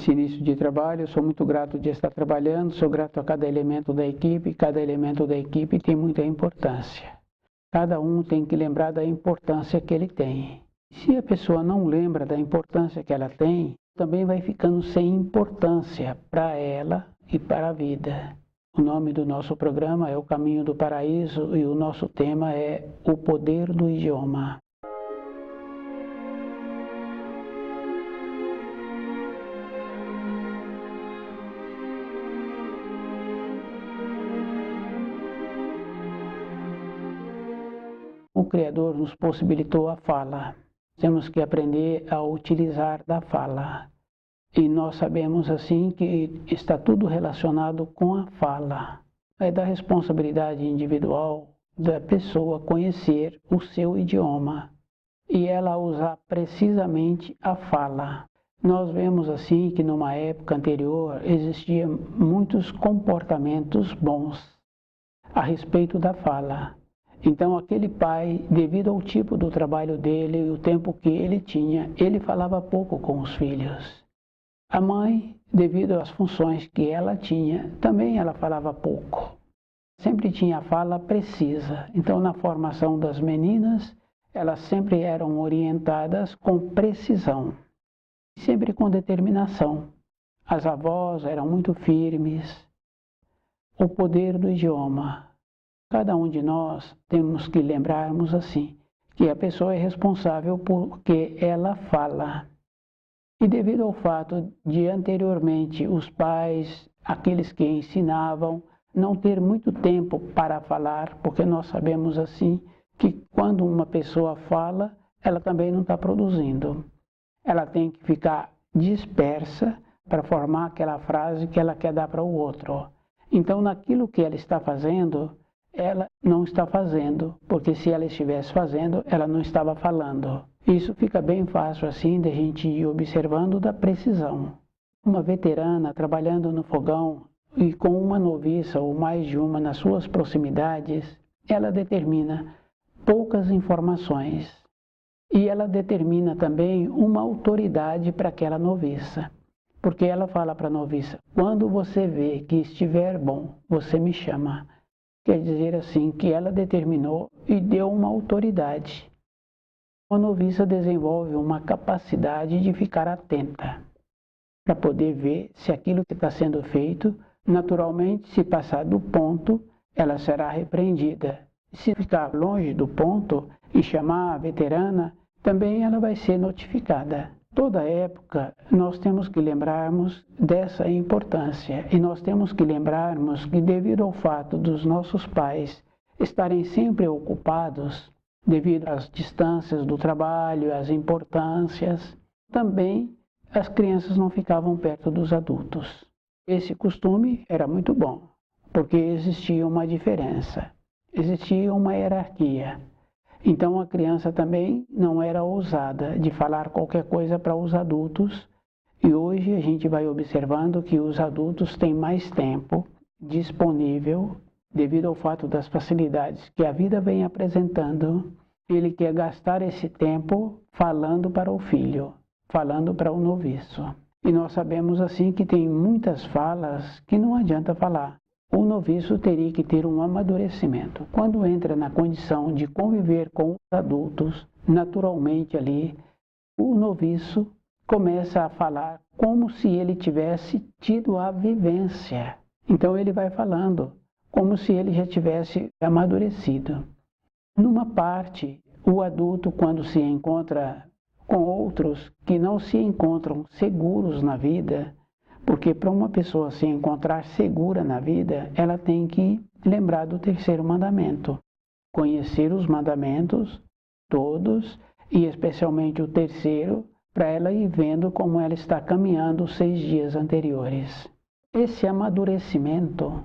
esse início de trabalho. Eu sou muito grato de estar trabalhando, sou grato a cada elemento da equipe. Cada elemento da equipe tem muita importância. Cada um tem que lembrar da importância que ele tem. Se a pessoa não lembra da importância que ela tem, também vai ficando sem importância para ela e para a vida. O nome do nosso programa é O Caminho do Paraíso e o nosso tema é O Poder do Idioma. O Criador nos possibilitou a fala. Temos que aprender a utilizar da fala. E nós sabemos assim que está tudo relacionado com a fala. É da responsabilidade individual da pessoa conhecer o seu idioma e ela usar precisamente a fala. Nós vemos assim que numa época anterior existiam muitos comportamentos bons a respeito da fala. Então aquele pai, devido ao tipo do trabalho dele e o tempo que ele tinha, ele falava pouco com os filhos. A mãe, devido às funções que ela tinha, também ela falava pouco. Sempre tinha a fala precisa. Então na formação das meninas, elas sempre eram orientadas com precisão, sempre com determinação. As avós eram muito firmes. O poder do idioma. Cada um de nós temos que lembrarmos assim, que a pessoa é responsável porque ela fala. E devido ao fato de anteriormente os pais, aqueles que ensinavam, não ter muito tempo para falar, porque nós sabemos assim que quando uma pessoa fala, ela também não está produzindo. Ela tem que ficar dispersa para formar aquela frase que ela quer dar para o outro. Então, naquilo que ela está fazendo, ela não está fazendo, porque se ela estivesse fazendo, ela não estava falando. Isso fica bem fácil assim de a gente ir observando da precisão. Uma veterana trabalhando no fogão e com uma noviça ou mais de uma nas suas proximidades, ela determina poucas informações e ela determina também uma autoridade para aquela noviça. Porque ela fala para a noviça, quando você vê que estiver bom, você me chama. Quer dizer assim, que ela determinou e deu uma autoridade. A noviça desenvolve uma capacidade de ficar atenta, para poder ver se aquilo que está sendo feito, naturalmente, se passar do ponto, ela será repreendida. Se ficar longe do ponto e chamar a veterana, também ela vai ser notificada. Toda época, nós temos que lembrarmos dessa importância e nós temos que lembrarmos que devido ao fato dos nossos pais estarem sempre ocupados, devido às distâncias do trabalho, às importâncias, também as crianças não ficavam perto dos adultos. Esse costume era muito bom, porque existia uma diferença, existia uma hierarquia. Então a criança também não era ousada de falar qualquer coisa para os adultos e hoje a gente vai observando que os adultos têm mais tempo disponível devido ao fato das facilidades que a vida vem apresentando. Ele quer gastar esse tempo falando para o filho, falando para o noviço. E nós sabemos assim que tem muitas falas que não adianta falar. O noviço teria que ter um amadurecimento. Quando entra na condição de conviver com os adultos, naturalmente ali, o noviço começa a falar como se ele tivesse tido a vivência. Então ele vai falando como se ele já tivesse amadurecido. Numa parte, o adulto, quando se encontra com outros que não se encontram seguros na vida, porque para uma pessoa se encontrar segura na vida, ela tem que lembrar do terceiro mandamento. Conhecer os mandamentos, todos, e especialmente o terceiro, para ela ir vendo como ela está caminhando os 6 dias anteriores. Esse amadurecimento,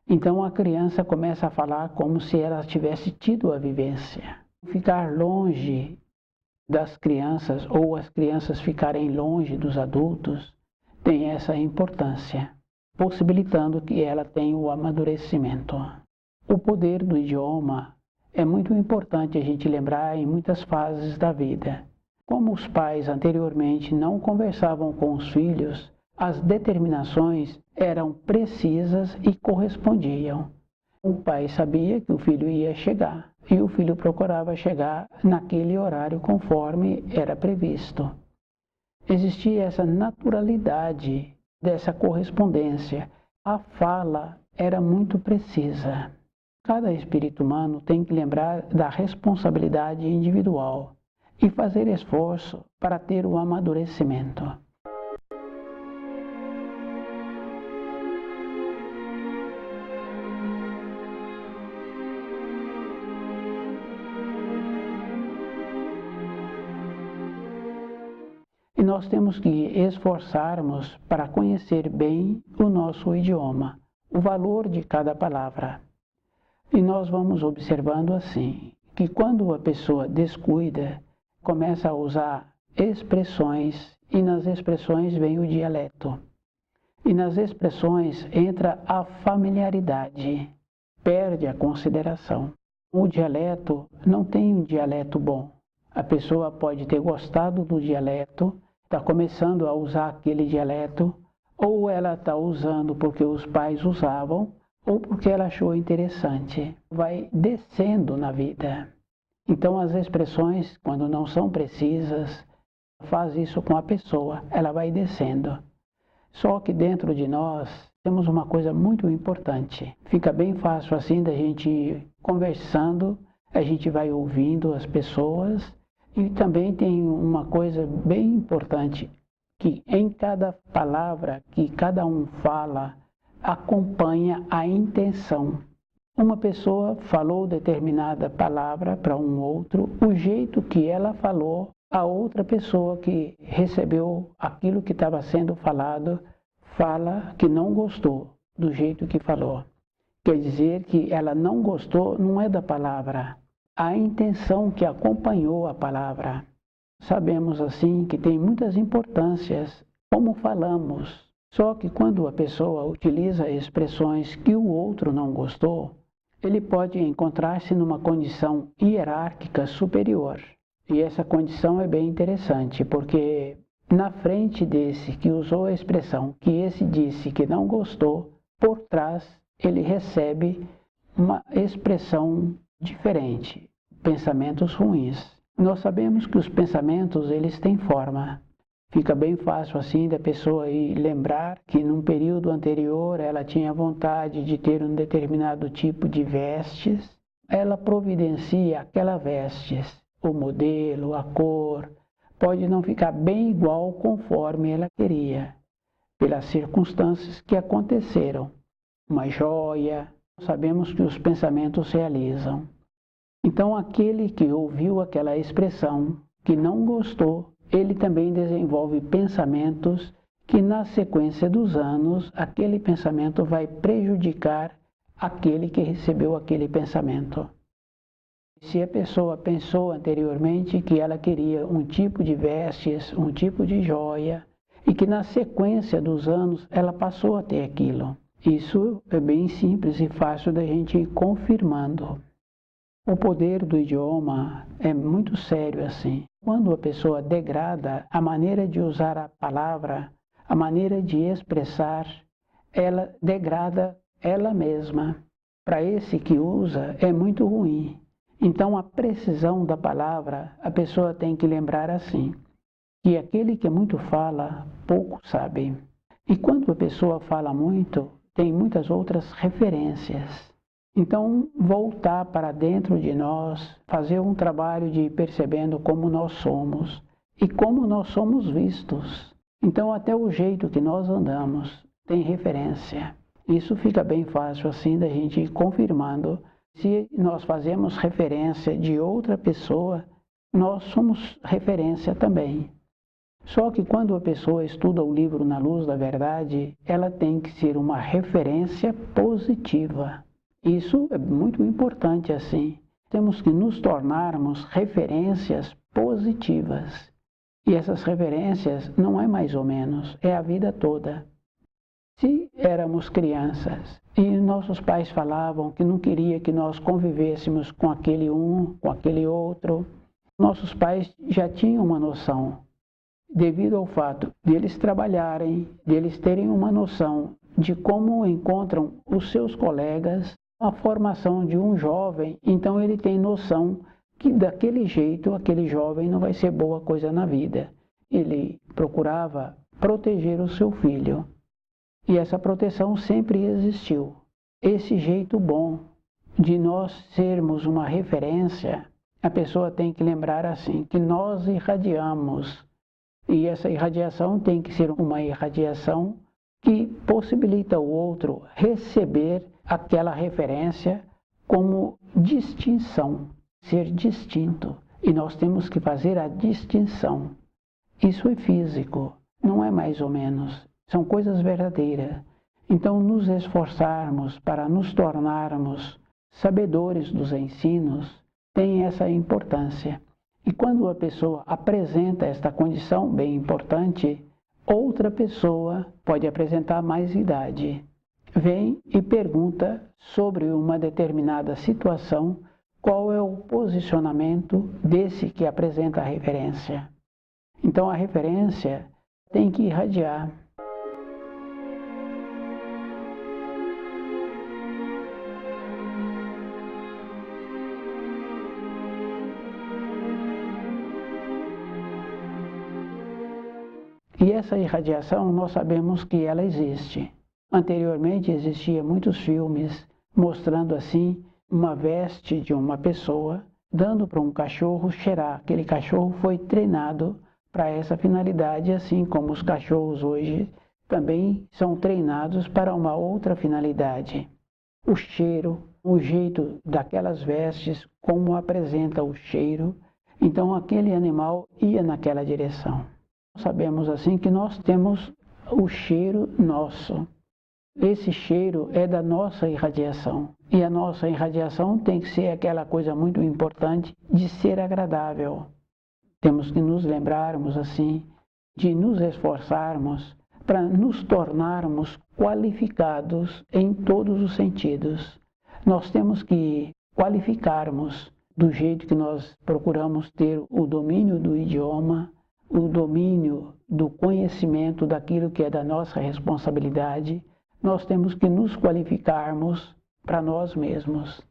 então a criança começa a falar como se ela tivesse tido a vivência. Ficar longe das crianças ou as crianças ficarem longe dos adultos, tem essa importância, possibilitando que ela tenha o amadurecimento. O poder do idioma é muito importante a gente lembrar em muitas fases da vida. Como os pais anteriormente não conversavam com os filhos, As determinações eram precisas e correspondiam. O pai sabia que o filho ia chegar e o filho procurava chegar naquele horário conforme era previsto. Existia essa naturalidade dessa correspondência. A fala era muito precisa. Cada espírito humano tem que lembrar da responsabilidade individual e fazer esforço para ter o amadurecimento. E nós temos que esforçarmos para conhecer bem o nosso idioma, o valor de cada palavra. E nós vamos observando assim, que quando a pessoa descuida, começa a usar expressões, e nas expressões vem o dialeto. E nas expressões entra a familiaridade, perde a consideração. O dialeto não tem um dialeto bom. A pessoa pode ter gostado do dialeto, está começando a usar aquele dialeto, ou ela está usando porque os pais usavam, ou porque ela achou interessante. Vai descendo na vida. Então as expressões, quando não são precisas, faz isso com a pessoa, ela vai descendo. Só que dentro de nós temos uma coisa muito importante. Fica bem fácil assim da gente ir conversando, a gente vai ouvindo as pessoas. E também tem uma coisa bem importante, que em cada palavra que cada um fala, acompanha a intenção. Uma pessoa falou determinada palavra para um outro, o jeito que ela falou, a outra pessoa que recebeu aquilo que estava sendo falado, fala que não gostou do jeito que falou. Quer dizer que ela não gostou, não é da palavra, a intenção que acompanhou a palavra. Sabemos assim que tem muitas importâncias como falamos, só que quando a pessoa utiliza expressões que o outro não gostou, ele pode encontrar-se numa condição hierárquica superior. E essa condição é bem interessante, porque na frente desse que usou a expressão, que esse disse que não gostou, por trás ele recebe uma expressão diferente, pensamentos ruins. Nós sabemos que os pensamentos, eles têm forma. Fica bem fácil assim da pessoa ir lembrar que num período anterior ela tinha vontade de ter um determinado tipo de vestes, ela providencia aquela vestes, o modelo, a cor, pode não ficar bem igual conforme ela queria, pelas circunstâncias que aconteceram. Uma joia, sabemos que os pensamentos realizam. Então, aquele que ouviu aquela expressão, que não gostou, ele também desenvolve pensamentos que, na sequência dos anos, aquele pensamento vai prejudicar aquele que recebeu aquele pensamento. Se a pessoa pensou anteriormente que ela queria um tipo de vestes, um tipo de joia, e que na sequência dos anos ela passou a ter aquilo. Isso é bem simples e fácil da gente ir confirmando. O poder do idioma é muito sério assim. Quando a pessoa degrada a maneira de usar a palavra, a maneira de expressar, ela degrada ela mesma. Para esse que usa é muito ruim. Então a precisão da palavra, a pessoa tem que lembrar assim, que aquele que muito fala, pouco sabe. E quando a pessoa fala muito, tem muitas outras referências. Então, voltar para dentro de nós, fazer um trabalho de ir percebendo como nós somos e como nós somos vistos. Então, até o jeito que nós andamos tem referência. Isso fica bem fácil assim da gente ir confirmando. Se nós fazemos referência de outra pessoa, nós somos referência também. Só que quando a pessoa estuda o livro Na Luz da Verdade, ela tem que ser uma referência positiva. Isso é muito importante assim. Temos que nos tornarmos referências positivas. E essas referências não é mais ou menos, é a vida toda. Se éramos crianças e nossos pais falavam que não queria que nós convivêssemos com aquele um, com aquele outro, nossos pais já tinham uma noção devido ao fato de eles trabalharem, de eles terem uma noção de como encontram os seus colegas, a formação de um jovem, então ele tem noção que daquele jeito aquele jovem não vai ser boa coisa na vida. Ele procurava proteger o seu filho e essa proteção sempre existiu. Esse jeito bom de nós sermos uma referência, a pessoa tem que lembrar assim, que nós irradiamos. E essa irradiação tem que ser uma irradiação que possibilita o outro receber aquela referência como distinção, ser distinto. E nós temos que fazer a distinção. Isso é físico, não é mais ou menos, são coisas verdadeiras. Então, nos esforçarmos para nos tornarmos sabedores dos ensinos tem essa importância. E quando a pessoa apresenta esta condição bem importante, outra pessoa pode apresentar mais idade. Vem e pergunta sobre uma determinada situação, qual é o posicionamento desse que apresenta a referência. Então a referência tem que irradiar. E essa irradiação nós sabemos que ela existe. Anteriormente existiam muitos filmes mostrando assim uma veste de uma pessoa dando para um cachorro cheirar. Aquele cachorro foi treinado para essa finalidade, assim como os cachorros hoje também são treinados para uma outra finalidade. O cheiro, o jeito daquelas vestes, como apresenta o cheiro, então aquele animal ia naquela direção. Sabemos assim que nós temos o cheiro nosso. Esse cheiro é da nossa irradiação. E a nossa irradiação tem que ser aquela coisa muito importante de ser agradável. Temos que nos lembrarmos assim, de nos esforçarmos para nos tornarmos qualificados em todos os sentidos. Nós temos que qualificarmos do jeito que nós procuramos ter o domínio do idioma, o domínio do conhecimento daquilo que é da nossa responsabilidade. Nós temos que nos qualificarmos para nós mesmos.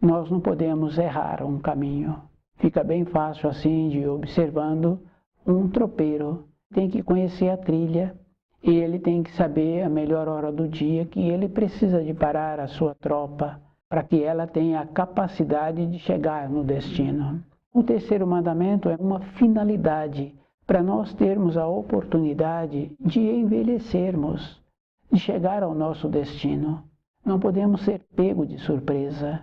Nós não podemos errar um caminho. Fica bem fácil assim de ir observando um tropeiro. Tem que conhecer a trilha e ele tem que saber a melhor hora do dia que ele precisa de parar a sua tropa para que ela tenha a capacidade de chegar no destino. O terceiro mandamento é uma finalidade para nós termos a oportunidade de envelhecermos, de chegar ao nosso destino. Não podemos ser pego de surpresa.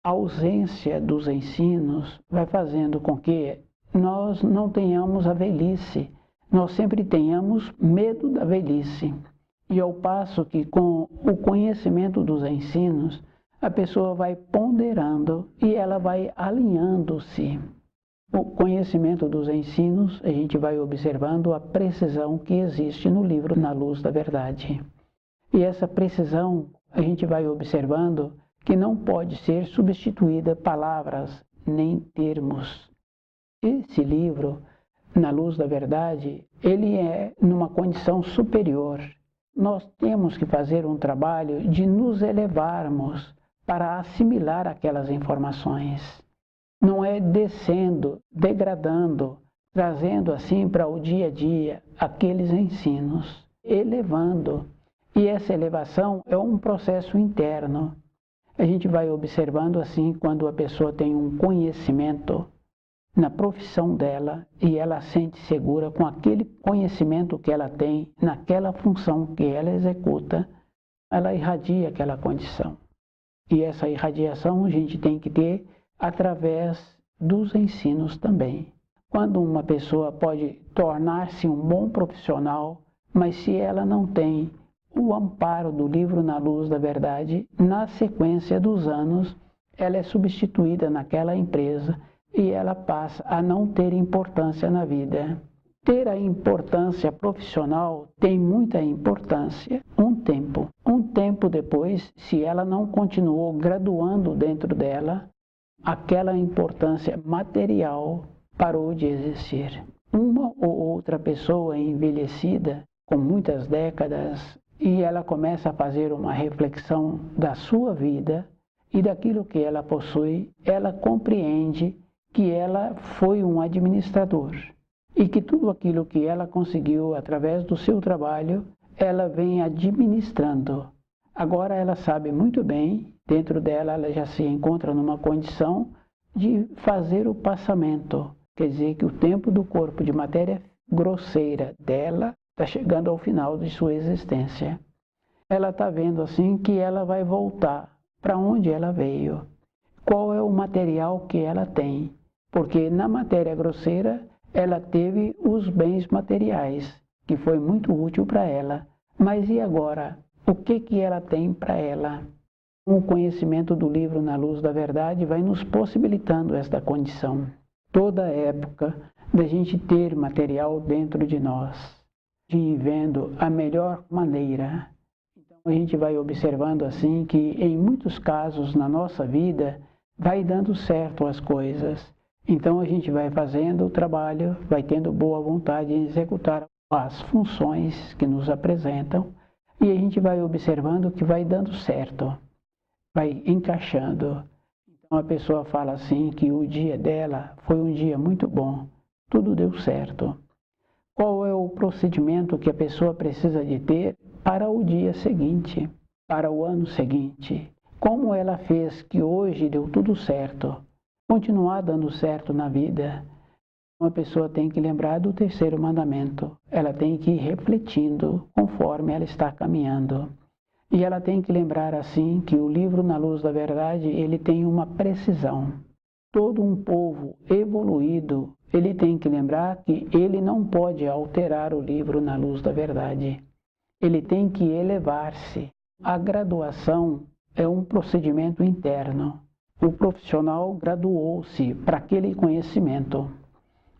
A ausência dos ensinos vai fazendo com que nós não tenhamos a velhice, nós sempre tenhamos medo da velhice. E ao passo que com o conhecimento dos ensinos, a pessoa vai ponderando e ela vai alinhando-se. O conhecimento dos ensinos, a gente vai observando a precisão que existe no livro Na Luz da Verdade. E essa precisão, a gente vai observando que não pode ser substituída palavras nem termos. Esse livro, Na Luz da Verdade, ele é numa condição superior. Nós temos que fazer um trabalho de nos elevarmos para assimilar aquelas informações. Não é descendo, degradando, trazendo assim para o dia a dia aqueles ensinos, elevando. E essa elevação é um processo interno. A gente vai observando assim quando a pessoa tem um conhecimento na profissão dela e ela sente segura com aquele conhecimento que ela tem, naquela função que ela executa, ela irradia aquela condição. E essa irradiação a gente tem que ter através dos ensinos também. Quando uma pessoa pode tornar-se um bom profissional, mas se ela não tem o amparo do livro Na Luz da Verdade, na sequência dos anos, ela é substituída naquela empresa e ela passa a não ter importância na vida. Ter a importância profissional tem muita importância um tempo. Um tempo depois, se ela não continuou graduando dentro dela, aquela importância material parou de existir. uma ou outra pessoa envelhecida, com muitas décadas, e ela começa a fazer uma reflexão da sua vida e daquilo que ela possui, ela compreende que ela foi um administrador e que tudo aquilo que ela conseguiu através do seu trabalho, ela vem administrando. Agora ela sabe muito bem, dentro dela ela já se encontra numa condição de fazer o passamento, quer dizer que o tempo do corpo de matéria grosseira dela está chegando ao final de sua existência. Ela está vendo assim que ela vai voltar para onde ela veio, qual é o material que ela tem, porque na matéria grosseira ela teve os bens materiais, que foi muito útil para ela, mas e agora? O que ela tem para ela? O conhecimento do livro Na Luz da Verdade vai nos possibilitando esta condição. Toda época da gente ter material dentro de nós, de ir vendo a melhor maneira. Então a gente vai observando assim que em muitos casos na nossa vida vai dando certo as coisas. Então a gente vai fazendo o trabalho, vai tendo boa vontade em executar as funções que nos apresentam e a gente vai observando que vai dando certo, vai encaixando. Então a pessoa fala assim que o dia dela foi um dia muito bom, tudo deu certo. Qual é o procedimento que a pessoa precisa de ter para o dia seguinte, para o ano seguinte? Como ela fez que hoje deu tudo certo? Continuar dando certo na vida. Uma pessoa tem que lembrar do terceiro mandamento. Ela tem que ir refletindo conforme ela está caminhando. E ela tem que lembrar assim que o livro Na Luz da Verdade, ele tem uma precisão. Todo um povo evoluído, ele tem que lembrar que ele não pode alterar o livro Na Luz da Verdade. Ele tem que elevar-se. A graduação é um procedimento interno. O profissional graduou-se para aquele conhecimento.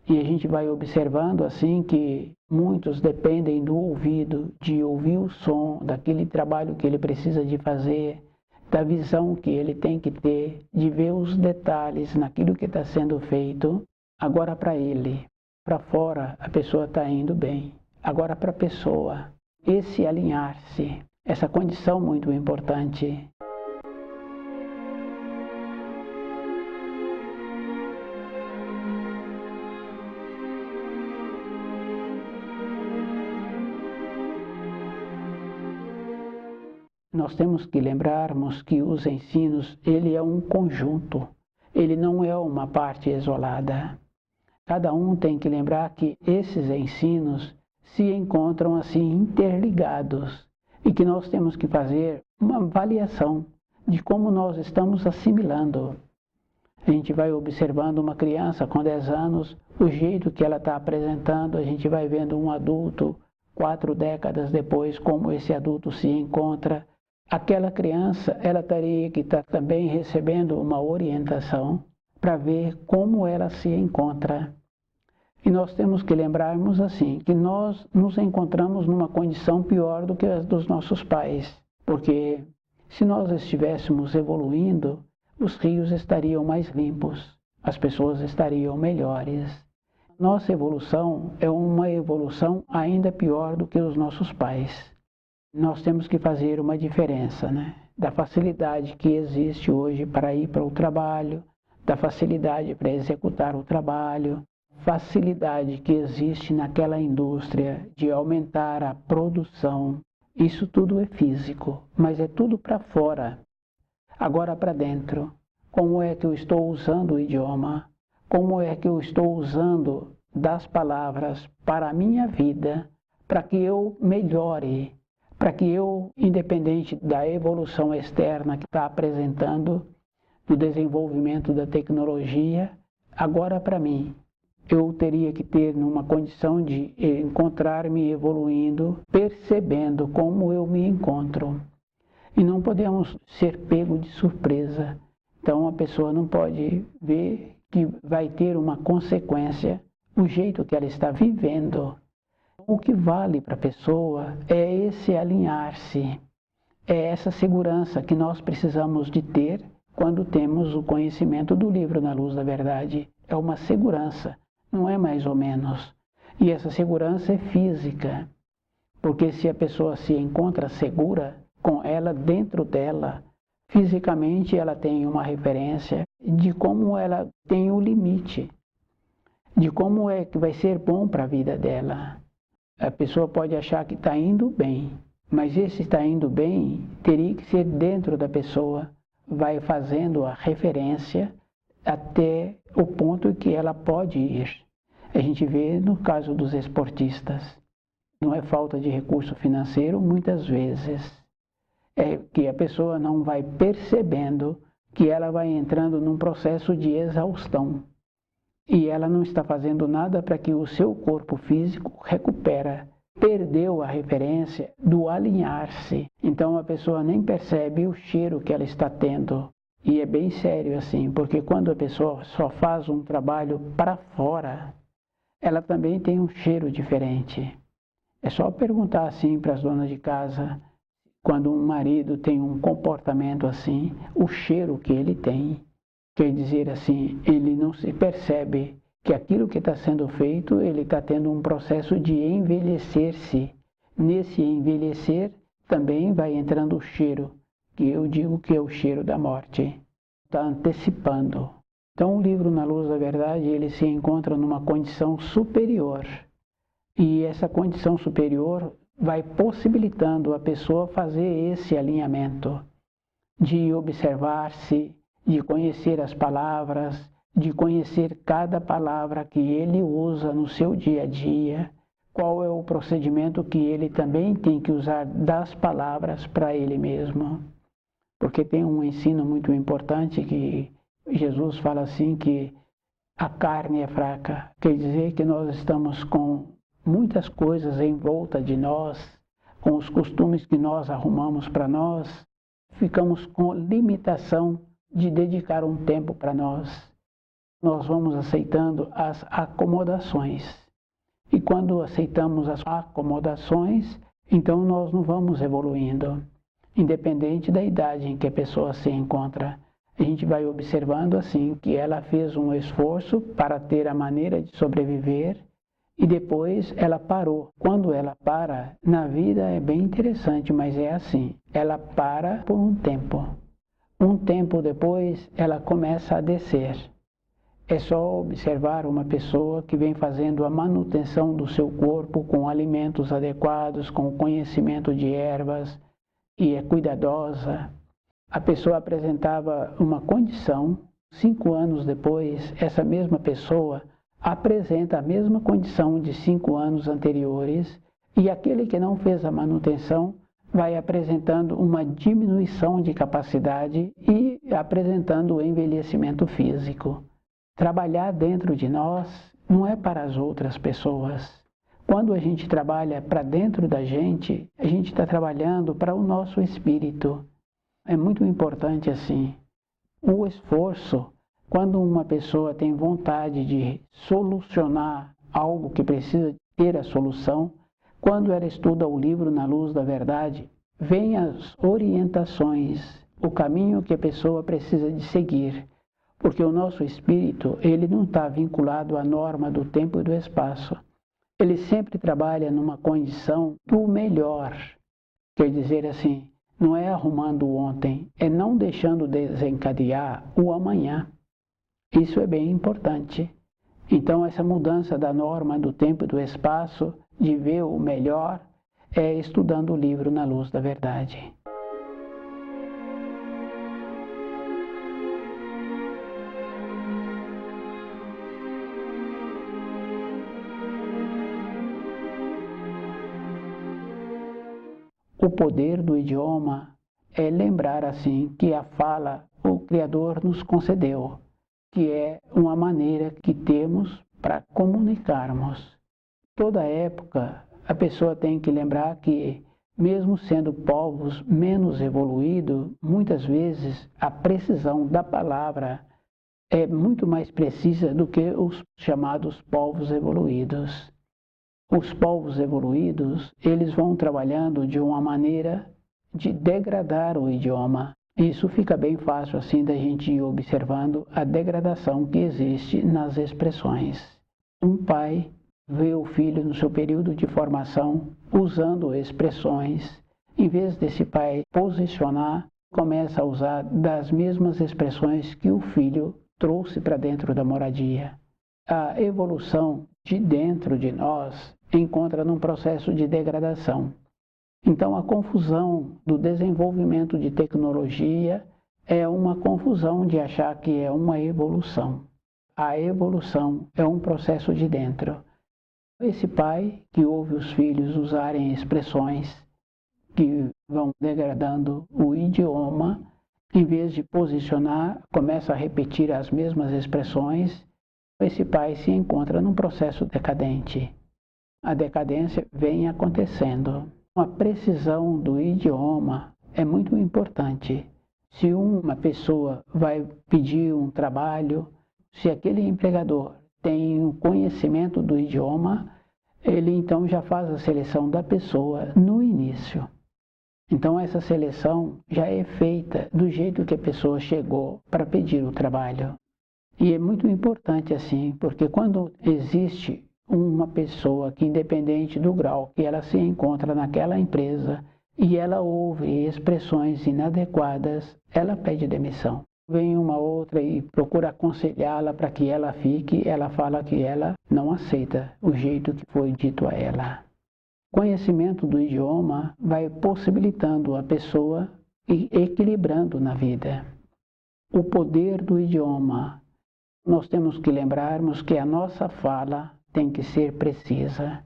E a gente vai observando assim que muitos dependem do ouvido, de ouvir o som, daquele trabalho que ele precisa de fazer, da visão que ele tem que ter, de ver os detalhes naquilo que está sendo feito. Agora para ele, para fora a pessoa está indo bem. Agora para a pessoa, esse alinhar-se, essa condição muito importante. Nós temos que lembrarmos que os ensinos, ele é um conjunto, ele não é uma parte isolada. Cada um tem que lembrar que esses ensinos se encontram assim interligados e que nós temos que fazer uma avaliação de como nós estamos assimilando. A gente vai observando uma criança com 10 anos, o jeito que ela está apresentando, a gente vai vendo um adulto, 4 décadas depois, como esse adulto se encontra. Aquela criança, ela teria que estar também recebendo uma orientação para ver como ela se encontra. E nós temos que lembrarmos assim, que nós nos encontramos numa condição pior do que a dos nossos pais, porque se nós estivéssemos evoluindo, os rios estariam mais limpos, as pessoas estariam melhores. Nossa evolução é uma evolução ainda pior do que os nossos pais. Nós temos que fazer uma diferença, da facilidade que existe hoje para ir para o trabalho, da facilidade para executar o trabalho, facilidade que existe naquela indústria de aumentar a produção. Isso tudo é físico, mas é tudo para fora. Agora para dentro, como é que eu estou usando o idioma? Como é que eu estou usando das palavras para a minha vida, para que eu melhore? Para que eu, independente da evolução externa que está apresentando, do desenvolvimento da tecnologia, agora para mim, eu teria que ter numa condição de encontrar-me evoluindo, percebendo como eu me encontro. E não podemos ser pego de surpresa. Então a pessoa não pode ver que vai ter uma consequência o jeito que ela está vivendo. O que vale para a pessoa é esse alinhar-se, é essa segurança que nós precisamos de ter quando temos o conhecimento do livro Na Luz da Verdade. É uma segurança, não é mais ou menos. E essa segurança é física, porque se a pessoa se encontra segura com ela dentro dela, fisicamente ela tem uma referência de como ela tem o limite, de como é que vai ser bom para a vida dela. A pessoa pode achar que está indo bem, mas esse está indo bem teria que ser dentro da pessoa, vai fazendo a referência até o ponto que ela pode ir. A gente vê no caso dos esportistas, não é falta de recurso financeiro muitas vezes, é que a pessoa não vai percebendo que ela vai entrando num processo de exaustão e ela não está fazendo nada para que o seu corpo físico recupere. Perdeu a referência do alinhar-se, então a pessoa nem percebe o cheiro que ela está tendo. E é bem sério assim, porque quando a pessoa só faz um trabalho para fora, ela também tem um cheiro diferente. É só perguntar assim para as donas de casa, quando um marido tem um comportamento assim, o cheiro que ele tem. Quer dizer assim, ele não se percebe que aquilo que está sendo feito, ele está tendo um processo de envelhecer-se. Nesse envelhecer também vai entrando o cheiro, que eu digo que é o cheiro da morte. Está antecipando. Então o livro Na Luz da Verdade, ele se encontra numa condição superior. E essa condição superior vai possibilitando a pessoa fazer esse alinhamento, de observar-se, de conhecer as palavras, de conhecer cada palavra que ele usa no seu dia a dia, qual é o procedimento que ele também tem que usar das palavras para ele mesmo. Porque tem um ensino muito importante que Jesus fala assim que a carne é fraca, quer dizer que nós estamos com muitas coisas em volta de nós, com os costumes que nós arrumamos para nós, ficamos com limitação de dedicar um tempo para nós. Nós vamos aceitando as acomodações. E quando aceitamos as acomodações, então nós não vamos evoluindo. Independente da idade em que a pessoa se encontra, a gente vai observando assim que ela fez um esforço para ter a maneira de sobreviver e depois ela parou. Quando ela para, na vida é bem interessante, mas é assim, ela para por um tempo. Um tempo depois, ela começa a descer. É só observar uma pessoa que vem fazendo a manutenção do seu corpo com alimentos adequados, com conhecimento de ervas, e é cuidadosa. A pessoa apresentava uma condição, 5 anos depois, essa mesma pessoa apresenta a mesma condição de 5 anos anteriores, e aquele que não fez a manutenção vai apresentando uma diminuição de capacidade e apresentando o envelhecimento físico. Trabalhar dentro de nós não é para as outras pessoas. Quando a gente trabalha para dentro da gente, a gente está trabalhando para o nosso espírito. É muito importante assim. O esforço, quando uma pessoa tem vontade de solucionar algo que precisa ter a solução, quando ela estuda o livro Na Luz da Verdade, vem as orientações, o caminho que a pessoa precisa de seguir. Porque o nosso espírito, ele não está vinculado à norma do tempo e do espaço. Ele sempre trabalha numa condição do melhor. Quer dizer assim, não é arrumando o ontem, é não deixando desencadear o amanhã. Isso é bem importante. Então essa mudança da norma do tempo e do espaço, de ver o melhor, é estudando o livro Na Luz da Verdade. O poder do idioma é lembrar assim que a fala o Criador nos concedeu, que é uma maneira que temos para comunicarmos. Toda época a pessoa tem que lembrar que, mesmo sendo povos menos evoluídos, muitas vezes a precisão da palavra é muito mais precisa do que os chamados povos evoluídos. Os povos evoluídos, eles vão trabalhando de uma maneira de degradar o idioma. Isso fica bem fácil assim da gente ir observando a degradação que existe nas expressões. Um pai vê o filho no seu período de formação usando expressões, em vez desse pai posicionar, começa a usar das mesmas expressões que o filho trouxe para dentro da moradia. A evolução de dentro de nós encontra num processo de degradação. Então, a confusão do desenvolvimento de tecnologia é uma confusão de achar que é uma evolução. A evolução é um processo de dentro. Esse pai que ouve os filhos usarem expressões que vão degradando o idioma, em vez de posicionar, começa a repetir as mesmas expressões, esse pai se encontra num processo decadente. A decadência vem acontecendo. A precisão do idioma é muito importante. Se uma pessoa vai pedir um trabalho, se aquele empregador tem um conhecimento do idioma, ele então já faz a seleção da pessoa no início. Então essa seleção já é feita do jeito que a pessoa chegou para pedir o trabalho. E é muito importante assim, porque quando existe uma pessoa que, independente do grau que ela se encontra naquela empresa e ela ouve expressões inadequadas, ela pede demissão. Vem uma outra e procura aconselhá-la para que ela fique, ela fala que ela não aceita o jeito que foi dito a ela. O conhecimento do idioma vai possibilitando a pessoa e equilibrando na vida. O poder do idioma. Nós temos que lembrarmos que a nossa fala tem que ser precisa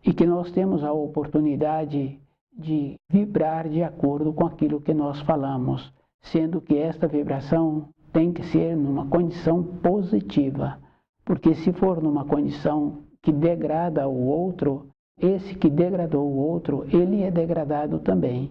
e que nós temos a oportunidade de vibrar de acordo com aquilo que nós falamos, sendo que esta vibração tem que ser numa condição positiva, porque se for numa condição que degrada o outro, esse que degradou o outro, ele é degradado também,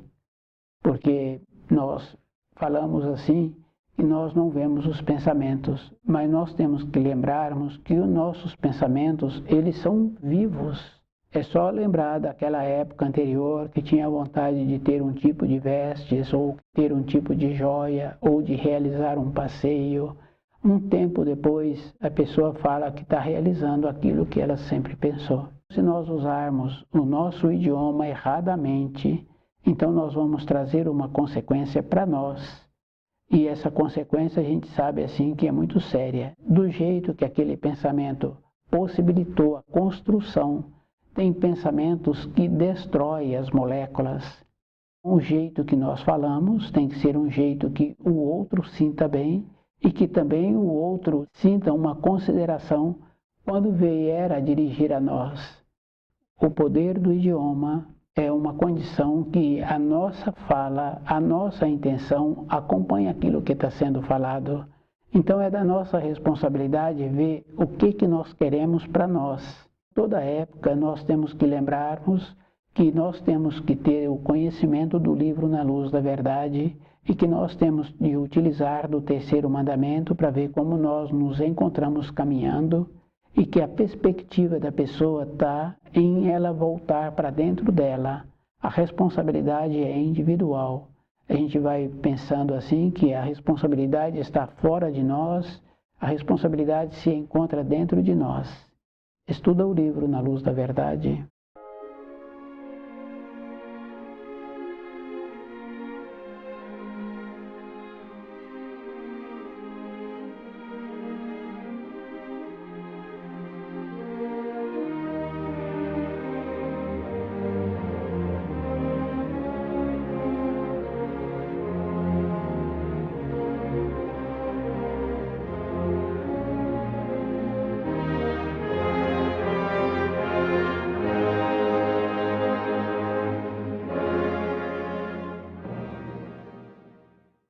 porque nós falamos assim e nós não vemos os pensamentos, mas nós temos que lembrarmos que os nossos pensamentos, eles são vivos. É só lembrar daquela época anterior que tinha vontade de ter um tipo de vestes, ou ter um tipo de joia, ou de realizar um passeio. Um tempo depois, a pessoa fala que está realizando aquilo que ela sempre pensou. Se nós usarmos o nosso idioma erradamente, então nós vamos trazer uma consequência para nós. E essa consequência a gente sabe assim que é muito séria. Do jeito que aquele pensamento possibilitou a construção, tem pensamentos que destroem as moléculas. Um jeito que nós falamos tem que ser um jeito que o outro sinta bem e que também o outro sinta uma consideração quando vier a dirigir a nós. O poder do idioma é uma condição que a nossa fala, a nossa intenção acompanha aquilo que está sendo falado. Então é da nossa responsabilidade ver o que nós queremos para nós. Toda época nós temos que lembrarmos que nós temos que ter o conhecimento do livro Na Luz da Verdade e que nós temos de utilizar do terceiro mandamento para ver como nós nos encontramos caminhando e que a perspectiva da pessoa está em ela voltar para dentro dela. A responsabilidade é individual. A gente vai pensando assim que a responsabilidade está fora de nós, a responsabilidade se encontra dentro de nós. Estuda o livro Na Luz da Verdade.